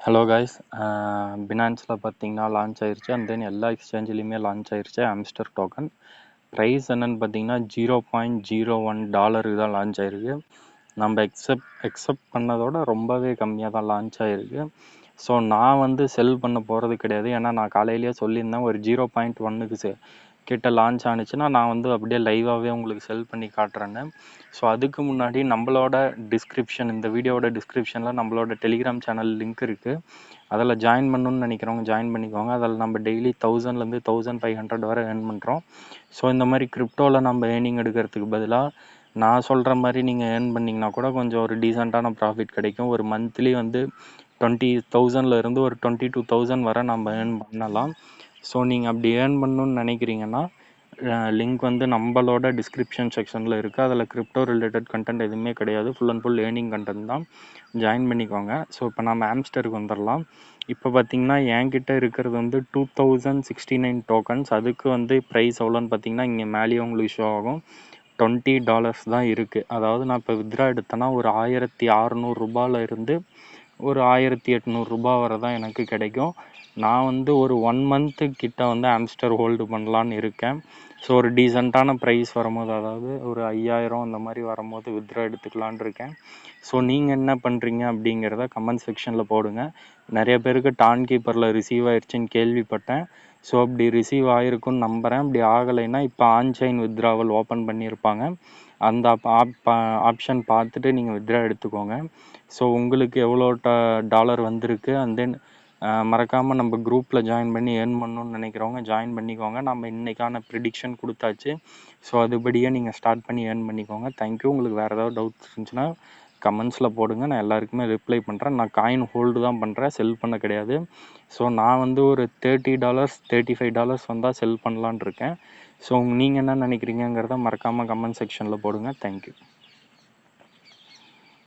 Hello guys, பினான்ஸில் பார்த்தீங்கன்னா launch ஆயிருச்சு. And then எல்லா எக்ஸ்சேஞ்சிலையுமே லான்ச் ஆயிருச்சு ஆம்ஸ்டர் டோக்கன். ப்ரைஸ் என்னன்னு பார்த்தீங்கன்னா $0.01 தான் லான்ச் ஆயிருக்கு. நம்ம எக்ஸப்ட் பண்ணதோட ரொம்பவே கம்மியாக தான் லான்ச் ஆயிருக்கு. ஸோ நான் வந்து செல் பண்ண போகிறது கிடையாது. ஏன்னா நான் காலையிலேயே சொல்லியிருந்தேன் ஒரு 0.1க்கு கிட்ட லான்ச் ஆனிச்சுன்னா நான் வந்து அப்படியே லைவாகவே உங்களுக்கு செல் பண்ணி காட்டுறேன்னு. ஸோ அதுக்கு முன்னாடி நம்மளோட டிஸ்கிரிப்ஷன், இந்த வீடியோவோட டிஸ்கிரிப்ஷனில் நம்மளோட டெலிகிராம் சேனல் லிங்க் இருக்குது. அதில் ஜாயின் பண்ணணுன்னு நினைக்கிறவங்க ஜாயின் பண்ணிக்கோங்க. அதில் நம்ம டெய்லி 1000லேருந்து 1500 வரை ஏர்ன் பண்ணுறோம். ஸோ இந்த மாதிரி கிரிப்டோவில் நம்ம ஏர்னிங் எடுக்கிறதுக்கு பதிலாக நான் சொல்கிற மாதிரி நீங்கள் ஏர்ன் பண்ணிங்கன்னா கூட கொஞ்சம் ஒரு டீசெண்டான ப்ராஃபிட் கிடைக்கும். ஒரு மந்த்லி வந்து 20,000லேருந்து ஒரு 22,000 வரை நம்ம ஏர்ன் பண்ணலாம். ஸோ நீங்கள் அப்படி ஏர்ன் பண்ணணுன்னு நினைக்கிறீங்கன்னா லிங்க் வந்து நம்மளோட டிஸ்கிரிப்ஷன் செக்ஷனில் இருக்குது. அதில் கிரிப்டோ ரிலேட்டட் கண்டென்ட் எதுவுமே கிடையாது, full and full earning content தான். ஜாயின் பண்ணிக்கோங்க. ஸோ இப்போ நம்ம ஆம்ஸ்டருக்கு வந்துடலாம். இப்போ பார்த்தீங்கன்னா என்கிட்ட இருக்கிறது வந்து 2069 டோக்கன்ஸ். அதுக்கு வந்து ப்ரைஸ் எவ்வளோன்னு பார்த்தீங்கன்னா இங்கே மேலேயே உங்களுக்கு ஷோ ஆகும். $20 தான் இருக்குது. அதாவது நான் இப்போ வித்ரா எடுத்தேன்னா ஒரு 1600 ரூபாயிலிருந்து ஒரு 1800 ரூபாய் வரை தான் எனக்கு கிடைக்கும். நான் வந்து ஒரு 1 மந்த்து கிட்ட வந்து ஆம்ஸ்டர் ஹோல்டு பண்ணலான்னு இருக்கேன். ஸோ ஒரு டீசெண்டான ப்ரைஸ் வரும்போது, அதாவது ஒரு 5000 அந்த மாதிரி வரும்போது வித்ரா எடுத்துக்கலான் இருக்கேன். ஸோ நீங்கள் என்ன பண்ணுறீங்க அப்படிங்கிறத கமெண்ட் செக்ஷனில் போடுங்க. நிறைய பேருக்கு டான் கீப்பரில் ரிசீவ் ஆயிடுச்சுன்னு கேள்விப்பட்டேன். ஸோ அப்படி ரிசீவ் ஆகிருக்குன்னு நம்புகிறேன். அப்படி ஆகலைன்னா இப்போ ஆன்சைன் வித்ராவல் ஓப்பன் பண்ணியிருப்பாங்க. அந்த ஆப்ஷன் பார்த்துட்டு நீங்கள் வித்ரா எடுத்துக்கோங்க. ஸோ உங்களுக்கு எவ்வளோ டாலர் வந்திருக்கு, அண்ட் தென் மறக்காமல் நம்ம குரூப்பில் ஜாயின் பண்ணி ஏர்ன் பண்ணணுன்னு நினைக்கிறவங்க ஜாயின் பண்ணிக்கோங்க. நம்ம இன்றைக்கான ப்ரிடிக்ஷன் கொடுத்தாச்சு. ஸோ அதுபடியே நீங்கள் ஸ்டார்ட் பண்ணி ஏர்ன் பண்ணிக்கோங்க. தேங்க்யூ. உங்களுக்கு வேறு ஏதாவது டவுட்ஸ் இருந்துச்சுன்னா கமெண்ட்ஸில் போடுங்க. நான் எல்லாருக்குமே ரிப்ளை பண்ணுறேன். நான் காயின் ஹோல்டு தான் பண்ணுறேன், செல் பண்ண கிடையாது. ஸோ நான் வந்து ஒரு $30 $35 வந்தால் செல் பண்ணலான் இருக்கேன். ஸோ நீங்கள் என்ன நினைக்கிறீங்கிறத மறக்காமல் கமெண்ட் செக்ஷனில் போடுங்க. தேங்க்யூ.